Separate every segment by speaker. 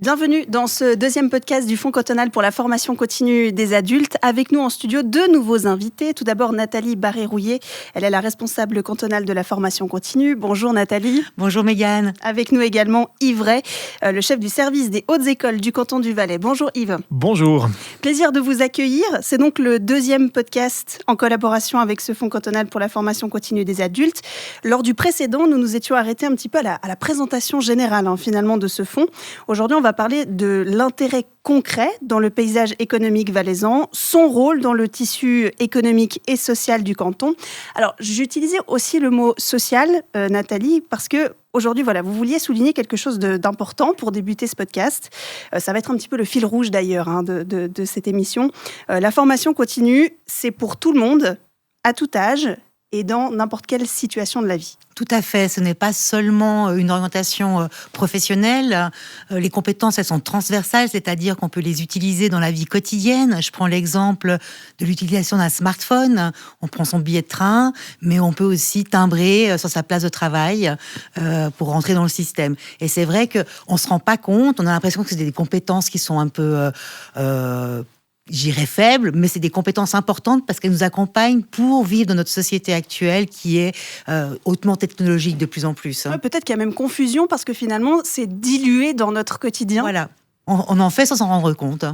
Speaker 1: Bienvenue dans ce deuxième podcast du Fonds cantonal pour la formation continue des adultes. Avec nous en studio, deux nouveaux invités. Tout d'abord, Nathalie Barré-Rouillet. Elle est la responsable cantonale de la formation continue. Bonjour Nathalie.
Speaker 2: Bonjour Mégane.
Speaker 1: Avec nous également Yves Ray, le chef du service des hautes écoles du canton du Valais. Bonjour Yves.
Speaker 3: Bonjour.
Speaker 1: Plaisir de vous accueillir. C'est donc le deuxième podcast en collaboration avec ce Fonds cantonal pour la formation continue des adultes. Lors du précédent, nous nous étions arrêtés un petit peu à la présentation générale finalement de ce fonds. Aujourd'hui, on va parler de l'intérêt concret dans le paysage économique valaisan, son rôle dans le tissu économique et social du canton. Alors, j'utilisais aussi le mot social, Nathalie, parce que aujourd'hui, vous vouliez souligner quelque chose d'important pour débuter ce podcast. Ça va être un petit peu le fil rouge d'ailleurs de cette émission. La formation continue, c'est pour tout le monde, à tout âge et dans n'importe quelle situation de la vie.
Speaker 2: Tout à fait, ce n'est pas seulement une orientation professionnelle. Les compétences, elles sont transversales, c'est-à-dire qu'on peut les utiliser dans la vie quotidienne. Je prends l'exemple de l'utilisation d'un smartphone. On prend son billet de train, mais on peut aussi timbrer sur sa place de travail pour rentrer dans le système. Et c'est vrai qu'on ne se rend pas compte, on a l'impression que c'est des compétences qui sont un peu... j'irais faible, mais c'est des compétences importantes parce qu'elles nous accompagnent pour vivre dans notre société actuelle qui est hautement technologique de plus en plus.
Speaker 1: Ouais, peut-être qu'il y a même confusion parce que finalement, c'est dilué dans notre quotidien.
Speaker 2: Voilà. On en fait sans s'en rendre compte.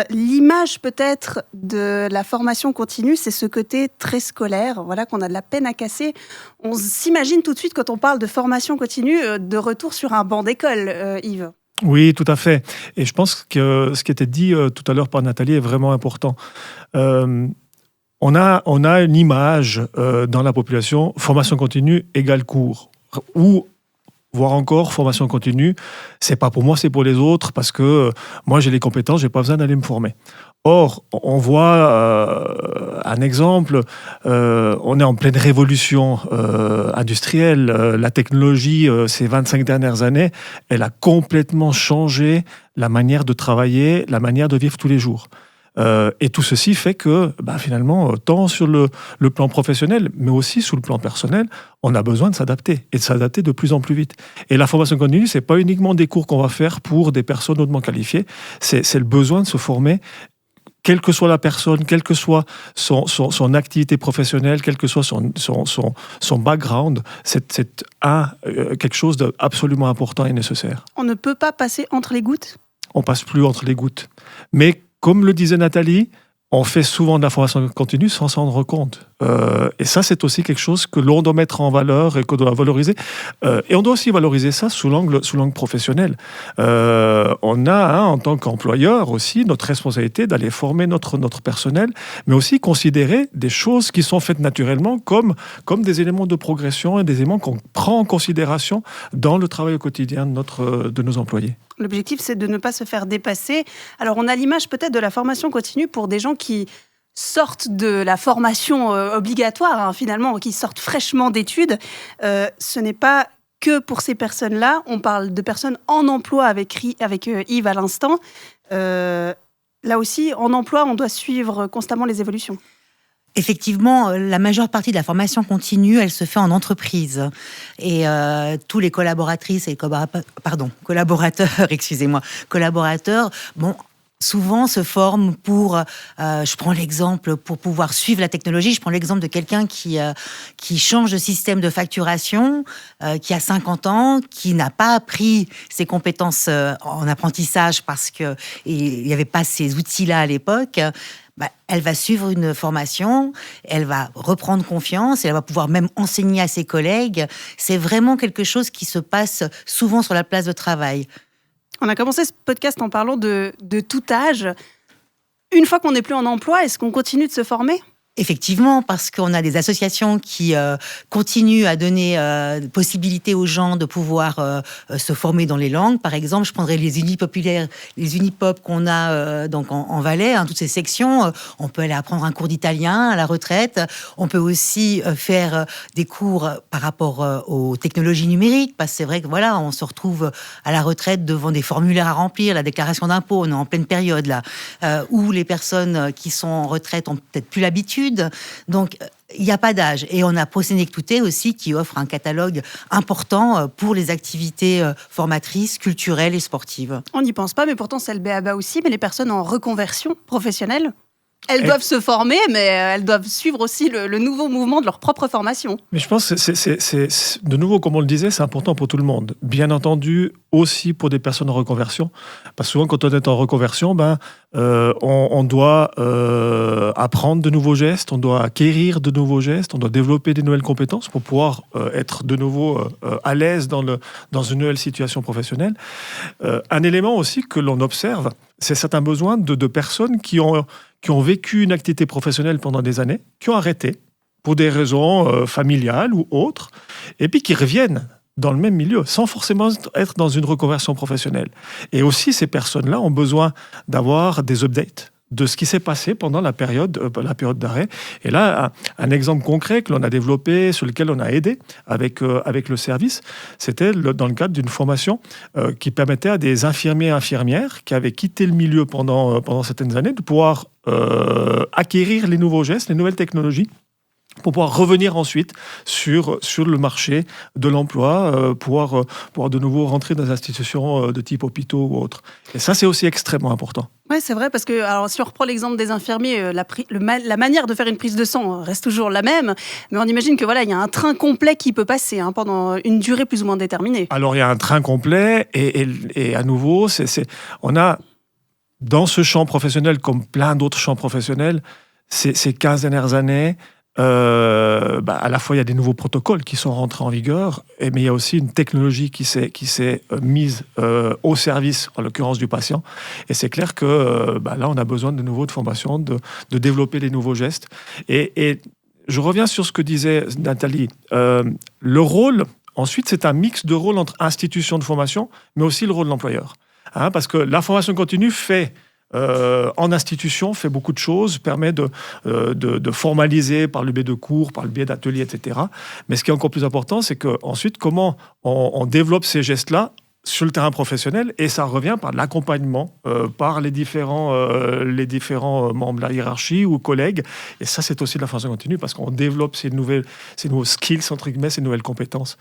Speaker 1: L'image peut-être de la formation continue, c'est ce côté très scolaire, qu'on a de la peine à casser. On s'imagine tout de suite quand on parle de formation continue, de retour sur un banc d'école, Yves.
Speaker 3: Oui, tout à fait. Et je pense que ce qui était dit tout à l'heure par Nathalie est vraiment important. On a une image dans la population, formation continue égale cours. Ou, voire encore, formation continue, c'est pas pour moi, c'est pour les autres, parce que moi j'ai les compétences, j'ai pas besoin d'aller me former. Or, on voit un exemple, on est en pleine révolution industrielle. La technologie, ces 25 dernières années, elle a complètement changé la manière de travailler, la manière de vivre tous les jours. Et tout ceci fait que, finalement, tant sur le plan professionnel, mais aussi sur le plan personnel, on a besoin de s'adapter, et de s'adapter de plus en plus vite. Et la formation continue, c'est pas uniquement des cours qu'on va faire pour des personnes hautement qualifiées, c'est le besoin de se former, quelle que soit la personne, quelle que soit son activité professionnelle, quel que soit son background, c'est quelque chose d'absolument important et nécessaire.
Speaker 1: On ne peut pas passer entre les gouttes ?
Speaker 3: On passe plus entre les gouttes. Mais comme le disait Nathalie, on fait souvent de la formation continue sans s'en rendre compte. Et ça, c'est aussi quelque chose que l'on doit mettre en valeur et qu'on doit valoriser. Et on doit aussi valoriser ça sous l'angle professionnel. On a, en tant qu'employeur aussi, notre responsabilité d'aller former notre personnel, mais aussi considérer des choses qui sont faites naturellement comme des éléments de progression et des éléments qu'on prend en considération dans le travail au quotidien de nos employés.
Speaker 1: L'objectif, c'est de ne pas se faire dépasser. Alors, on a l'image peut-être de la formation continue pour des gens qui sortent de la formation obligatoire, finalement, qui sortent fraîchement d'études. Ce n'est pas que pour ces personnes-là. On parle de personnes en emploi avec Yves à l'instant. Là aussi, en emploi, on doit suivre constamment les évolutions.
Speaker 2: Effectivement, la majeure partie de la formation continue, elle se fait en entreprise. Et tous les collaboratrices et collaborateurs, souvent se forment pour, je prends l'exemple, pour pouvoir suivre la technologie. Je prends l'exemple de quelqu'un qui change de système de facturation, qui a 50 ans, qui n'a pas appris ses compétences en apprentissage parce qu'il n'y avait pas ces outils-là à l'époque. Elle va suivre une formation, elle va reprendre confiance, et elle va pouvoir même enseigner à ses collègues. C'est vraiment quelque chose qui se passe souvent sur la place de travail.
Speaker 1: On a commencé ce podcast en parlant de tout âge. Une fois qu'on n'est plus en emploi, est-ce qu'on continue de se former ?
Speaker 2: Effectivement, parce qu'on a des associations qui continuent à donner possibilité aux gens de pouvoir se former dans les langues. Par exemple, je prendrais les unipopulaires, les unipop qu'on a donc en Valais, toutes ces sections. On peut aller apprendre un cours d'italien à la retraite. On peut aussi faire des cours par rapport aux technologies numériques, parce que c'est vrai que on se retrouve à la retraite devant des formulaires à remplir, la déclaration d'impôt, on est en pleine période là, où les personnes qui sont en retraite ont peut-être plus l'habitude. études. Donc, il n'y a pas d'âge. Et on a Prosénectouté aussi qui offre un catalogue important pour les activités formatrices, culturelles et sportives.
Speaker 1: On n'y pense pas, mais pourtant c'est le b.a.-ba aussi. Mais les personnes en reconversion professionnelle, elles doivent se former, mais elles doivent suivre aussi le nouveau mouvement de leur propre formation.
Speaker 3: Mais je pense que c'est de nouveau, comme on le disait, c'est important pour tout le monde. Bien entendu, aussi pour des personnes en reconversion. Parce que souvent, quand on est en reconversion, on doit apprendre de nouveaux gestes, on doit acquérir de nouveaux gestes, on doit développer des nouvelles compétences pour pouvoir être de nouveau à l'aise dans une nouvelle situation professionnelle. Un élément aussi que l'on observe, c'est certains besoins de personnes qui ont vécu une activité professionnelle pendant des années, qui ont arrêté pour des raisons familiales ou autres, et puis qui reviennent dans le même milieu, sans forcément être dans une reconversion professionnelle. Et aussi, ces personnes-là ont besoin d'avoir des updates de ce qui s'est passé pendant la période d'arrêt. Et là, un exemple concret que l'on a développé, sur lequel on a aidé avec le service, c'était dans le cadre d'une formation qui permettait à des infirmiers et infirmières qui avaient quitté le milieu pendant certaines années de pouvoir acquérir les nouveaux gestes, les nouvelles technologies, pour pouvoir revenir ensuite sur le marché de l'emploi, pouvoir de nouveau rentrer dans des institutions de type hôpitaux ou autres. Et ça, c'est aussi extrêmement important.
Speaker 1: Oui, c'est vrai, parce que alors, si on reprend l'exemple des infirmiers, la manière de faire une prise de sang reste toujours la même, mais on imagine que voilà, il y a un train complet qui peut passer pendant une durée plus ou moins déterminée.
Speaker 3: Alors, il y a un train complet, et à nouveau, on a, dans ce champ professionnel, comme plein d'autres champs professionnels, ces 15 dernières années, à la fois il y a des nouveaux protocoles qui sont rentrés en vigueur, mais il y a aussi une technologie qui s'est mise au service, en l'occurrence du patient. Et c'est clair que là, on a besoin de nouveau de formation, de développer les nouveaux gestes. Et je reviens sur ce que disait Nathalie. Le rôle, ensuite, c'est un mix de rôles entre institutions de formation, mais aussi le rôle de l'employeur. Parce que la formation continue en institution, fait beaucoup de choses, permet de formaliser par le biais de cours, par le biais d'ateliers, etc. Mais ce qui est encore plus important, c'est qu'ensuite, comment on développe ces gestes-là sur le terrain professionnel, et ça revient par l'accompagnement par les différents membres de la hiérarchie ou collègues. Et ça, c'est aussi de la formation continue, parce qu'on développe ces nouveaux skills, entre guillemets, ces nouvelles compétences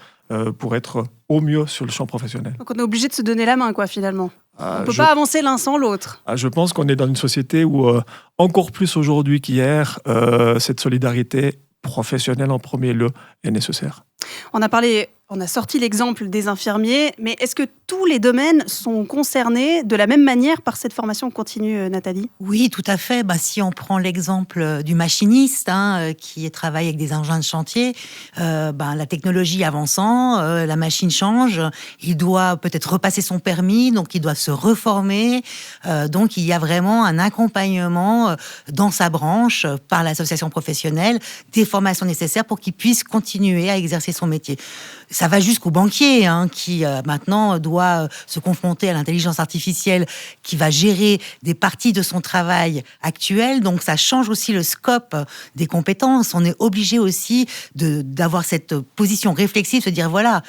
Speaker 3: pour être au mieux sur le champ professionnel.
Speaker 1: Donc on est obligé de se donner la main, finalement. On ne peut pas avancer l'un sans l'autre.
Speaker 3: Je pense qu'on est dans une société où, encore plus aujourd'hui qu'hier, cette solidarité professionnelle en premier lieu est nécessaire.
Speaker 1: On a sorti l'exemple des infirmiers, mais est-ce que tous les domaines sont concernés de la même manière par cette formation continue, Nathalie ?
Speaker 2: Oui, tout à fait. Si on prend l'exemple du machiniste qui travaille avec des engins de chantier, la technologie avançant, la machine change, il doit peut-être repasser son permis, donc il doit se reformer. Donc il y a vraiment un accompagnement dans sa branche par l'association professionnelle, des formations nécessaires pour qu'il puisse continuer à exercer son métier. Ça va jusqu'au banquier qui maintenant doit se confronter à l'intelligence artificielle qui va gérer des parties de son travail actuel. Donc ça change aussi le scope des compétences. On est obligé aussi d'avoir cette position réflexive, se dire voilà,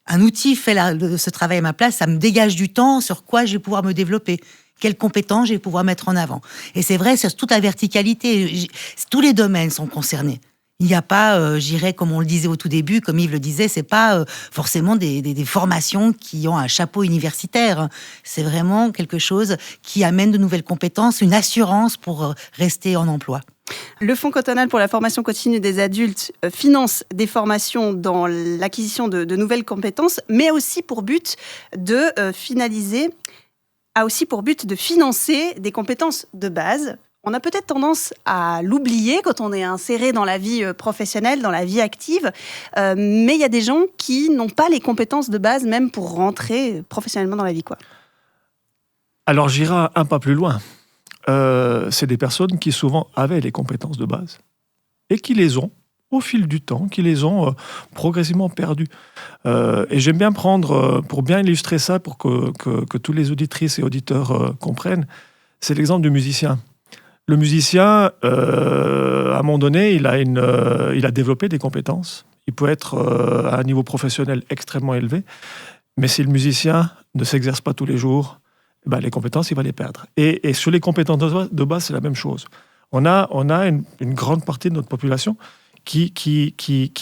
Speaker 2: un outil fait ce travail à ma place, ça me dégage du temps sur quoi je vais pouvoir me développer. Quelles compétences je vais pouvoir mettre en avant. Et c'est vrai, sur toute la verticalité, tous les domaines sont concernés. Il n'y a pas, j'irais, comme on le disait au tout début, comme Yves le disait, c'est pas forcément des formations qui ont un chapeau universitaire. C'est vraiment quelque chose qui amène de nouvelles compétences, une assurance pour rester en emploi.
Speaker 1: Le Fonds cantonal pour la formation continue des adultes finance des formations dans l'acquisition de nouvelles compétences, mais aussi pour but de financer des compétences de base. On a peut-être tendance à l'oublier quand on est inséré dans la vie professionnelle, dans la vie active, mais il y a des gens qui n'ont pas les compétences de base, même pour rentrer professionnellement dans la vie,
Speaker 3: Alors j'irai un pas plus loin. C'est des personnes qui souvent avaient les compétences de base et qui les ont au fil du temps, qui les ont progressivement perdues. Et j'aime bien prendre, pour bien illustrer ça, pour que tous les auditrices et auditeurs comprennent, c'est l'exemple du musicien. Le musicien, à un moment donné, il a développé des compétences. Il peut être à un niveau professionnel extrêmement élevé, mais si le musicien ne s'exerce pas tous les jours, les compétences, il va les perdre. Et sur les compétences de base, c'est la même chose. On a une grande partie de notre population qui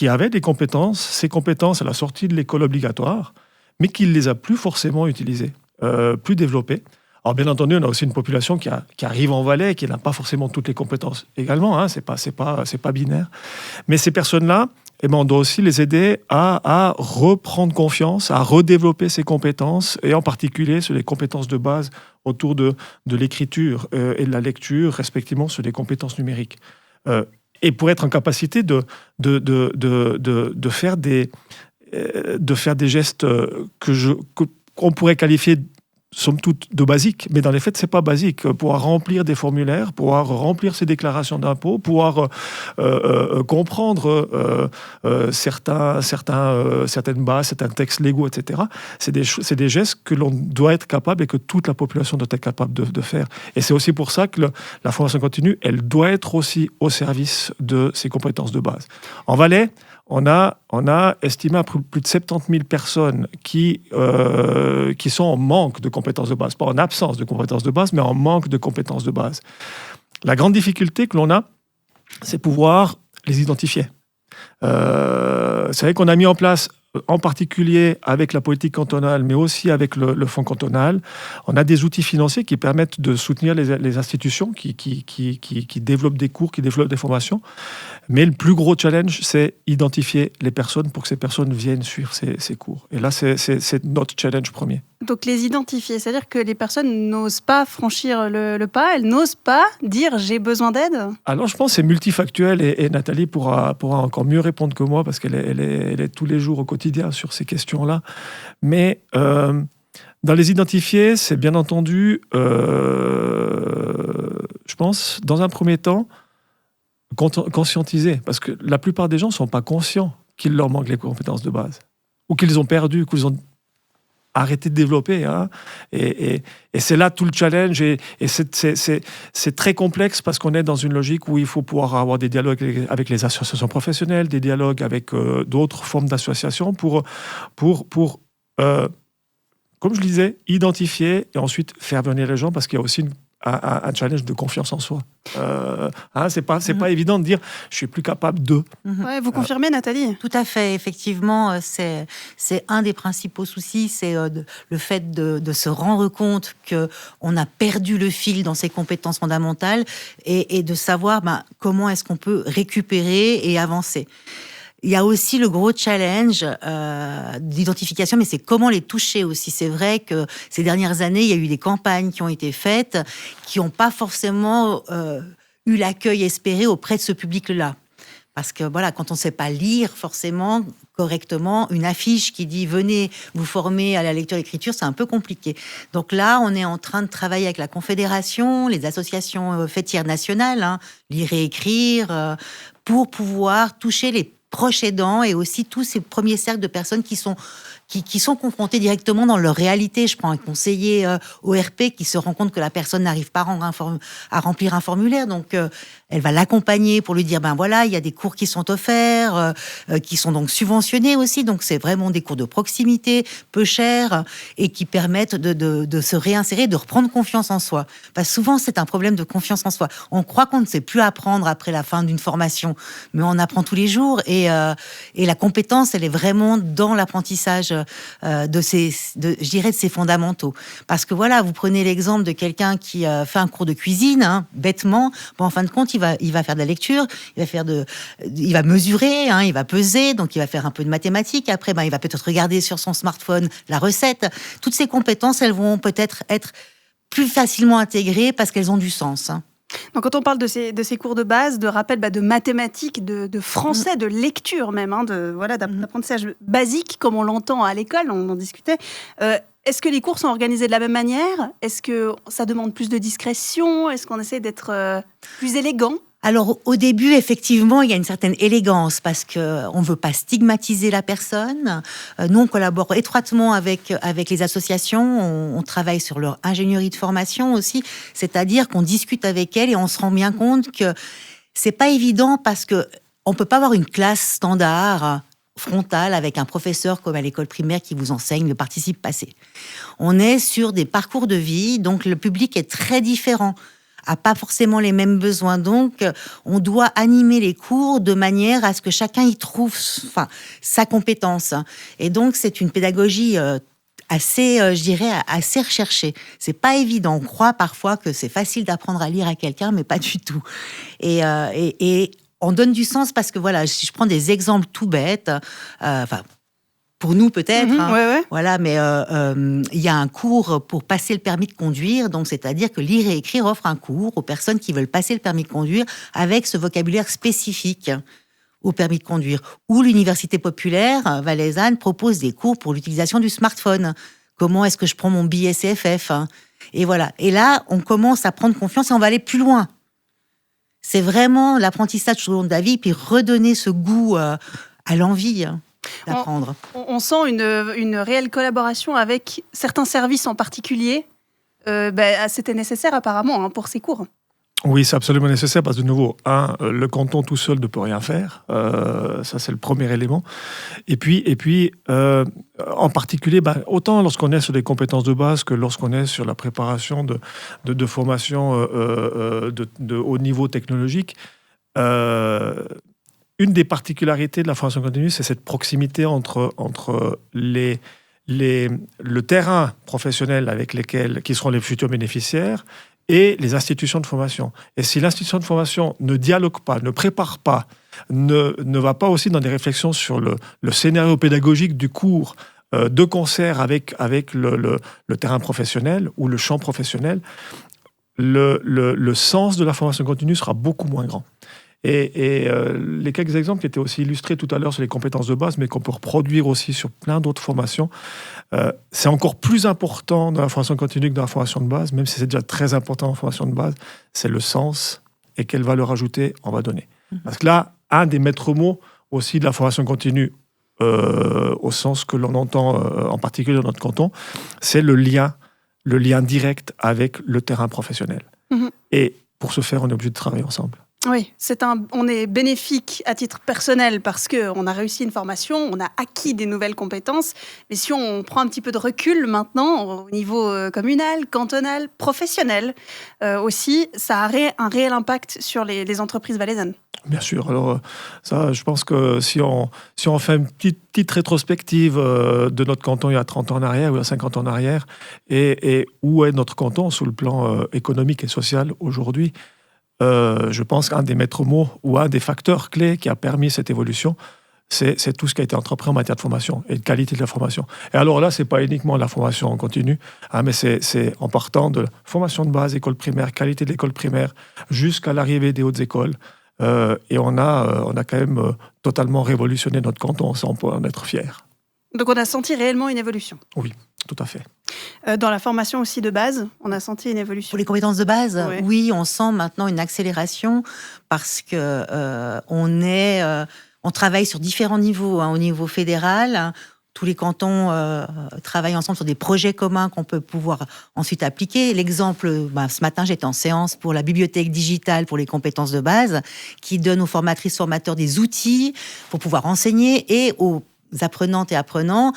Speaker 3: avait des compétences, ces compétences à la sortie de l'école obligatoire, mais qui ne les a plus forcément utilisées, plus développées. Alors bien entendu, on a aussi une population qui arrive en Valais et qui n'a pas forcément toutes les compétences également, hein, c'est pas binaire. Mais ces personnes-là, on doit aussi les aider à reprendre confiance, à redévelopper ces compétences, et en particulier sur les compétences de base autour de l'écriture et de la lecture, respectivement sur les compétences numériques. Et pour être en capacité de faire des gestes qu'on pourrait qualifier somme toute de basique, mais dans les faits, c'est pas basique. Pouvoir remplir des formulaires, pouvoir remplir ses déclarations d'impôts, pouvoir comprendre certaines bases, certains textes légaux, etc. C'est des gestes que l'on doit être capable et que toute la population doit être capable de faire. Et c'est aussi pour ça que la formation continue, elle doit être aussi au service de ces compétences de base. En Valais, on a estimé à plus de 70 000 personnes qui sont en manque de compétences de base. Pas en absence de compétences de base, mais en manque de compétences de base. La grande difficulté que l'on a, c'est pouvoir les identifier. C'est vrai qu'on a mis en place, en particulier avec la politique cantonale, mais aussi avec le fonds cantonal, on a des outils financiers qui permettent de soutenir les institutions qui développent des cours, qui développent des formations. Mais le plus gros challenge, c'est identifier les personnes pour que ces personnes viennent suivre ces cours. Et là, c'est notre challenge premier.
Speaker 1: Donc les identifier, c'est-à-dire que les personnes n'osent pas franchir le pas, elles n'osent pas dire « j'ai besoin d'aide ». Alors
Speaker 3: je pense que c'est multifactuel et Nathalie pourra encore mieux répondre que moi parce qu'elle est tous les jours au quotidien sur ces questions-là. Mais dans les identifier, c'est bien entendu, je pense, dans un premier temps, conscientiser. Parce que la plupart des gens ne sont pas conscients qu'il leur manque les compétences de base ou qu'ils ont perdu, qu'ils ont arrêté de développer. Hein. Et c'est là tout le challenge. Et c'est très complexe parce qu'on est dans une logique où il faut pouvoir avoir des dialogues avec les associations professionnelles, des dialogues avec d'autres formes d'associations pour comme je le disais, identifier et ensuite faire venir les gens parce qu'il y a aussi un challenge de confiance en soi. C'est pas évident de dire je suis plus capable de.
Speaker 1: Ouais, vous confirmez, Nathalie?
Speaker 2: Tout à fait, effectivement, c'est un des principaux soucis, c'est le fait de se rendre compte qu'on a perdu le fil dans ses compétences fondamentales et de savoir comment est-ce qu'on peut récupérer et avancer. Il y a aussi le gros challenge d'identification, mais c'est comment les toucher aussi. C'est vrai que ces dernières années, il y a eu des campagnes qui ont été faites, qui n'ont pas forcément eu l'accueil espéré auprès de ce public-là. Parce que voilà, quand on ne sait pas lire forcément correctement, une affiche qui dit « venez vous former à la lecture et l'écriture », c'est un peu compliqué. Donc là, on est en train de travailler avec la Confédération, les associations fêtières nationales, lire et écrire, pour pouvoir toucher les proches aidants et aussi tous ces premiers cercles de personnes qui sont confrontées directement dans leur réalité. Je prends un conseiller ORP qui se rend compte que la personne n'arrive pas à remplir un formulaire, donc elle va l'accompagner pour lui dire voilà, il y a des cours qui sont offerts, qui sont donc subventionnés aussi, donc c'est vraiment des cours de proximité, peu chers, et qui permettent de se réinsérer, de reprendre confiance en soi. Parce que souvent, c'est un problème de confiance en soi. On croit qu'on ne sait plus apprendre après la fin d'une formation, mais on apprend tous les jours, et la compétence, elle est vraiment dans l'apprentissage de ces fondamentaux. Parce que voilà, vous prenez l'exemple de quelqu'un qui fait un cours de cuisine, bêtement, en fin de compte, il va faire de la lecture, il va mesurer, il va peser, donc il va faire un peu de mathématiques. Après, il va peut-être regarder sur son smartphone la recette. Toutes ces compétences, elles vont peut-être être plus facilement intégrées parce qu'elles ont du sens.
Speaker 1: Donc, quand on parle de ces cours de base, de rappel de mathématiques, de français, de lecture même, d'apprentissage basique, comme on l'entend à l'école, on en discutait. Est-ce que les cours sont organisés de la même manière? Est-ce que ça demande plus de discrétion? Est-ce qu'on essaie d'être plus élégant?
Speaker 2: Alors, au début, effectivement, il y a une certaine élégance parce qu'on ne veut pas stigmatiser la personne. Nous, on collabore étroitement avec les associations. On travaille sur leur ingénierie de formation aussi. C'est-à-dire qu'on discute avec elles et on se rend bien compte que c'est pas évident parce qu'on ne peut pas avoir une classe standard frontale avec un professeur comme à l'école primaire qui vous enseigne le participe passé. On est sur des parcours de vie, donc le public est très différent. a pas forcément les mêmes besoins. Donc, on doit animer les cours de manière à ce que chacun y trouve sa compétence. Et donc, c'est une pédagogie assez, je dirais, assez recherchée. C'est pas évident. On croit parfois que c'est facile d'apprendre à lire à quelqu'un, mais pas du tout. Et on donne du sens parce que voilà, si je prends des exemples tout bêtes, pour nous peut-être, voilà, mais il y a un cours pour passer le permis de conduire, donc c'est-à-dire que Lire et Écrire offre un cours aux personnes qui veulent passer le permis de conduire avec ce vocabulaire spécifique au permis de conduire. Ou l'Université populaire valaisanne propose des cours pour l'utilisation du smartphone. Comment est-ce que je prends mon billet CFF, Et voilà. Et là, on commence à prendre confiance et on va aller plus loin. C'est vraiment l'apprentissage tout au long de la vie, puis redonner ce goût à l'envie d'apprendre.
Speaker 1: On sent une réelle collaboration avec certains services en particulier. C'était nécessaire apparemment pour ces cours.
Speaker 3: Oui, c'est absolument nécessaire parce que de nouveau, le canton tout seul ne peut rien faire. Ça, c'est le premier élément. Et puis en particulier, autant lorsqu'on est sur des compétences de base que lorsqu'on est sur la préparation de formation de haut niveau technologique, une des particularités de la formation continue, c'est cette proximité entre le terrain professionnel qui seront les futurs bénéficiaires et les institutions de formation. Et si l'institution de formation ne dialogue pas, ne prépare pas, ne va pas aussi dans des réflexions sur le scénario pédagogique du cours, de concert avec le terrain professionnel ou le champ professionnel, le sens de la formation continue sera beaucoup moins grand. Et les quelques exemples qui étaient aussi illustrés tout à l'heure sur les compétences de base, mais qu'on peut reproduire aussi sur plein d'autres formations, c'est encore plus important dans la formation continue que dans la formation de base, même si c'est déjà très important en formation de base, c'est le sens et quelle valeur ajoutée on va donner. Parce que là, un des maîtres mots aussi de la formation continue, au sens que l'on entend en particulier dans notre canton, c'est le lien direct avec le terrain professionnel. Et pour ce faire, on est obligé de travailler ensemble.
Speaker 1: Oui, on est bénéfique à titre personnel parce qu'on a réussi une formation, on a acquis des nouvelles compétences. Mais si on prend un petit peu de recul maintenant, au niveau communal, cantonal, professionnel aussi, ça a un réel impact sur les entreprises valaisannes.
Speaker 3: Bien sûr. Alors, ça, je pense que si on fait une petite rétrospective de notre canton il y a 30 ans en arrière ou il y a 50 ans en arrière, et où est notre canton sous le plan économique et social aujourd'hui, je pense qu'un des maîtres mots ou un des facteurs clés qui a permis cette évolution, c'est tout ce qui a été entrepris en matière de formation et de qualité de la formation. Et alors là, c'est pas uniquement la formation en continu, mais c'est en partant de la formation de base, école primaire, qualité de l'école primaire, jusqu'à l'arrivée des hautes écoles. Et on a quand même totalement révolutionné notre canton, ça on peut en être fier.
Speaker 1: Donc on a senti réellement une évolution.
Speaker 3: Oui, tout à fait.
Speaker 1: Dans la formation aussi de base, on a senti une évolution.
Speaker 2: Pour les compétences de base, oui, on sent maintenant une accélération parce que on travaille sur différents niveaux. Au niveau fédéral, tous les cantons travaillent ensemble sur des projets communs qu'on peut pouvoir ensuite appliquer. L'exemple, ce matin, j'étais en séance pour la bibliothèque digitale pour les compétences de base, qui donne aux formatrices formateurs des outils pour pouvoir enseigner et aux apprenantes et apprenants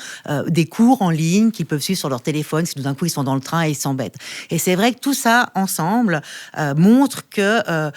Speaker 2: des cours en ligne qu'ils peuvent suivre sur leur téléphone si tout d'un coup ils sont dans le train et ils s'embêtent. Et c'est vrai que tout ça ensemble montre que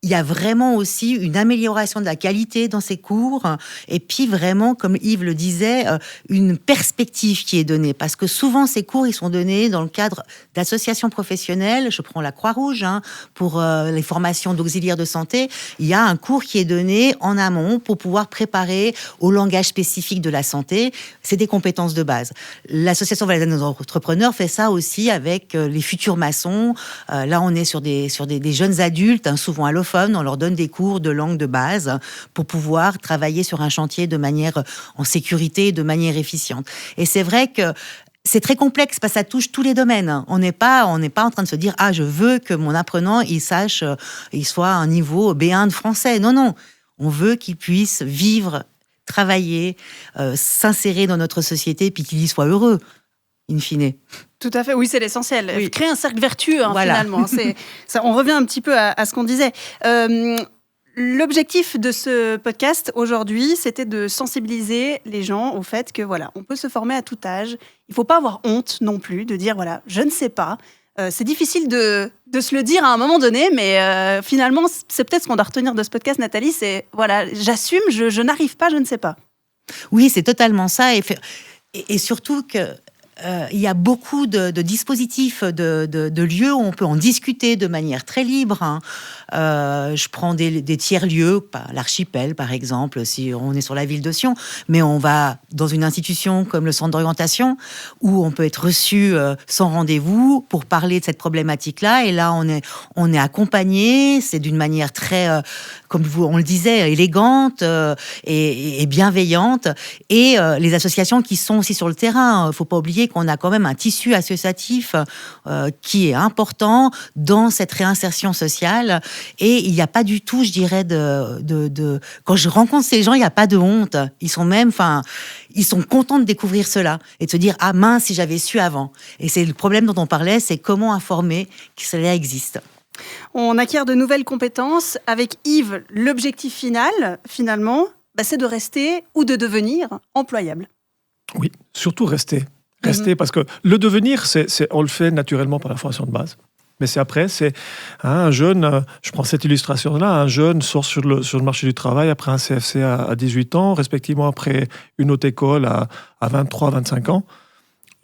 Speaker 2: il y a vraiment aussi une amélioration de la qualité dans ces cours et puis vraiment, comme Yves le disait, une perspective qui est donnée. Parce que souvent, ces cours, ils sont donnés dans le cadre d'associations professionnelles. Je prends la Croix-Rouge pour les formations d'auxiliaires de santé. Il y a un cours qui est donné en amont pour pouvoir préparer au langage spécifique de la santé. C'est des compétences de base. L'Association valaisanne des entrepreneurs fait ça aussi avec les futurs maçons. Là, on est sur des jeunes adultes, souvent allophones. On leur donne des cours de langue de base pour pouvoir travailler sur un chantier de manière en sécurité, de manière efficiente. Et c'est vrai que c'est très complexe parce que ça touche tous les domaines. On n'est pas en train de se dire « Ah, je veux que mon apprenant, il soit à un niveau B1 de français ». Non. On veut qu'il puisse vivre, travailler, s'insérer dans notre société puis qu'il y soit heureux, in fine.
Speaker 1: Tout à fait, oui, c'est l'essentiel. Oui. Créer un cercle vertueux,
Speaker 2: voilà.
Speaker 1: Finalement. On revient un petit peu à ce qu'on disait. L'objectif de ce podcast aujourd'hui, c'était de sensibiliser les gens au fait que on peut se former à tout âge. Il ne faut pas avoir honte non plus de dire je ne sais pas. C'est difficile de de se le dire à un moment donné, mais finalement, c'est peut-être ce qu'on doit retenir de ce podcast, Nathalie, c'est, voilà, j'assume, je n'arrive pas, je ne sais pas.
Speaker 2: Oui, c'est totalement ça. Et surtout que il y a beaucoup de dispositifs, de lieux où on peut en discuter de manière très libre. Hein. Je prends des tiers-lieux, l'archipel par exemple, si on est sur la ville de Sion, mais on va dans une institution comme le centre d'orientation, où on peut être reçu sans rendez-vous pour parler de cette problématique-là. Et là, on est accompagné, c'est d'une manière très, comme on le disait, élégante et bienveillante. Et les associations qui sont aussi sur le terrain, il ne faut pas oublier qu'on a quand même un tissu associatif qui est important dans cette réinsertion sociale. Et il n'y a pas du tout, je dirais, quand je rencontre ces gens, il n'y a pas de honte. Ils sont contents de découvrir cela et de se dire, ah mince, si j'avais su avant. Et c'est le problème dont on parlait, c'est comment informer que cela existe.
Speaker 1: On acquiert de nouvelles compétences. Avec Yves, l'objectif final, finalement, c'est de rester ou de devenir employable. Oui,
Speaker 3: surtout rester. Rester, parce que le devenir, on le fait naturellement par la formation de base. Mais c'est un jeune, je prends cette illustration-là, un jeune sort sur le marché du travail après un CFC à 18 ans, respectivement après une haute école à 23, 25 ans.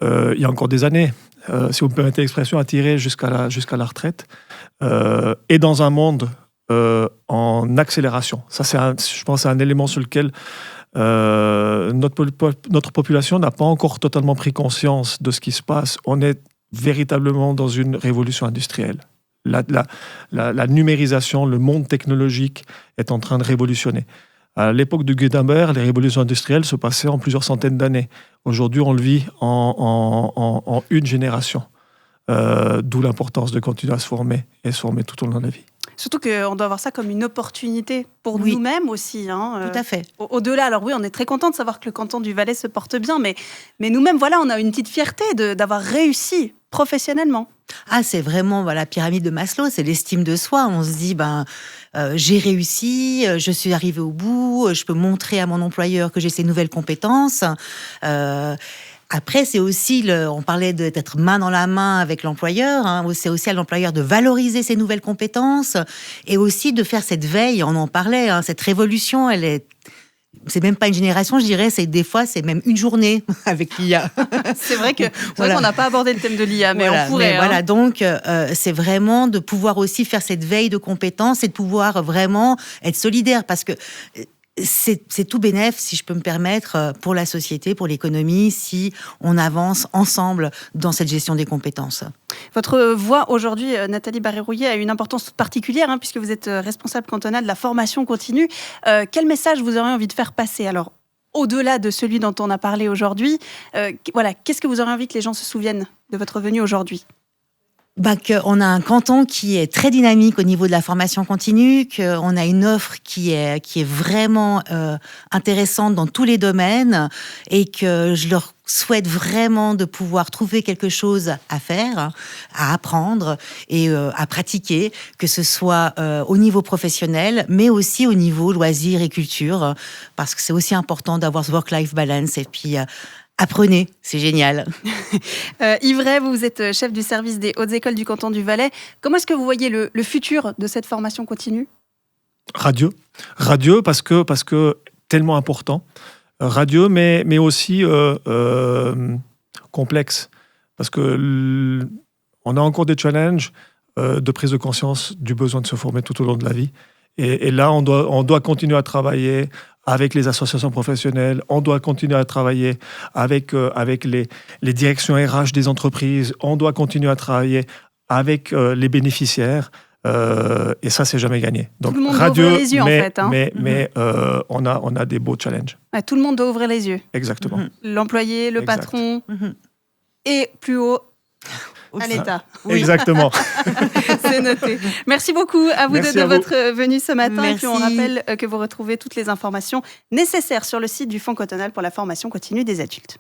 Speaker 3: Il y a encore des années, si vous me permettez l'expression, à tirer jusqu'à la retraite. Et dans un monde en accélération. Ça, je pense, c'est un élément sur lequel notre population n'a pas encore totalement pris conscience de ce qui se passe. On est véritablement dans une révolution industrielle. La numérisation, le monde technologique est en train de révolutionner. À l'époque de Gutenberg, les révolutions industrielles se passaient en plusieurs centaines d'années. Aujourd'hui, on le vit en une génération. D'où l'importance de continuer à se former et se former tout au long de la vie.
Speaker 1: Surtout qu'on doit voir ça comme une opportunité pour nous-mêmes aussi. Hein.
Speaker 2: Tout à fait.
Speaker 1: Au-delà, alors oui, on est très content de savoir que le canton du Valais se porte bien, mais nous-mêmes, voilà, on a une petite fierté d'avoir réussi professionnellement.
Speaker 2: Ah, c'est vraiment la pyramide de Maslow, c'est l'estime de soi. On se dit, j'ai réussi, je suis arrivé au bout, je peux montrer à mon employeur que j'ai ces nouvelles compétences. Après, c'est aussi, on parlait d'être main dans la main avec l'employeur, hein, c'est aussi à l'employeur de valoriser ses nouvelles compétences et aussi de faire cette veille, on en parlait, hein, cette révolution, c'est même pas une génération, je dirais, des fois, c'est même une journée avec l'IA.
Speaker 1: C'est vrai qu'on n'a pas abordé le thème de l'IA, mais on pourrait.
Speaker 2: Voilà, donc, c'est vraiment de pouvoir aussi faire cette veille de compétences et de pouvoir vraiment être solidaire parce que c'est tout bénef, si je peux me permettre, pour la société, pour l'économie, si on avance ensemble dans cette gestion des compétences.
Speaker 1: Votre voix aujourd'hui, Nathalie Barré-Rouillet, a une importance toute particulière, hein, puisque vous êtes responsable cantonale de la formation continue. Quel message vous aurez envie de faire passer ? Alors, au-delà de celui dont on a parlé aujourd'hui, qu'est-ce que vous aurez envie que les gens se souviennent de votre venue aujourd'hui ?
Speaker 2: Qu'on a un canton qui est très dynamique au niveau de la formation continue, qu'on a une offre qui est vraiment intéressante dans tous les domaines et que je leur souhaite vraiment de pouvoir trouver quelque chose à faire, à apprendre et à pratiquer, que ce soit au niveau professionnel, mais aussi au niveau loisirs et culture, parce que c'est aussi important d'avoir ce work-life balance et puis apprenez, c'est génial.
Speaker 1: Yves Ray, vous êtes chef du service des hautes écoles du canton du Valais. Comment est-ce que vous voyez le futur de cette formation continue ?
Speaker 3: Radieux, parce que tellement important. Radieux, mais aussi complexe. Parce que on a encore des challenges de prise de conscience du besoin de se former tout au long de la vie. Et là, on doit continuer à travailler avec les associations professionnelles, on doit continuer à travailler avec les directions RH des entreprises, on doit continuer à travailler avec les bénéficiaires, et ça, c'est jamais gagné. Donc,
Speaker 1: tout le monde doit ouvrir les yeux, en fait. Hein.
Speaker 3: Mais on a des beaux challenges.
Speaker 1: Ouais, tout le monde doit ouvrir les yeux.
Speaker 3: Exactement.
Speaker 1: L'employé, le patron, et plus haut, à l'État.
Speaker 3: Oui. Exactement.
Speaker 1: C'est noté. Merci beaucoup à vous deux de votre venue ce matin.
Speaker 2: Merci.
Speaker 1: Et puis on rappelle que vous retrouvez toutes les informations nécessaires sur le site du Fonds cantonal pour la formation continue des adultes.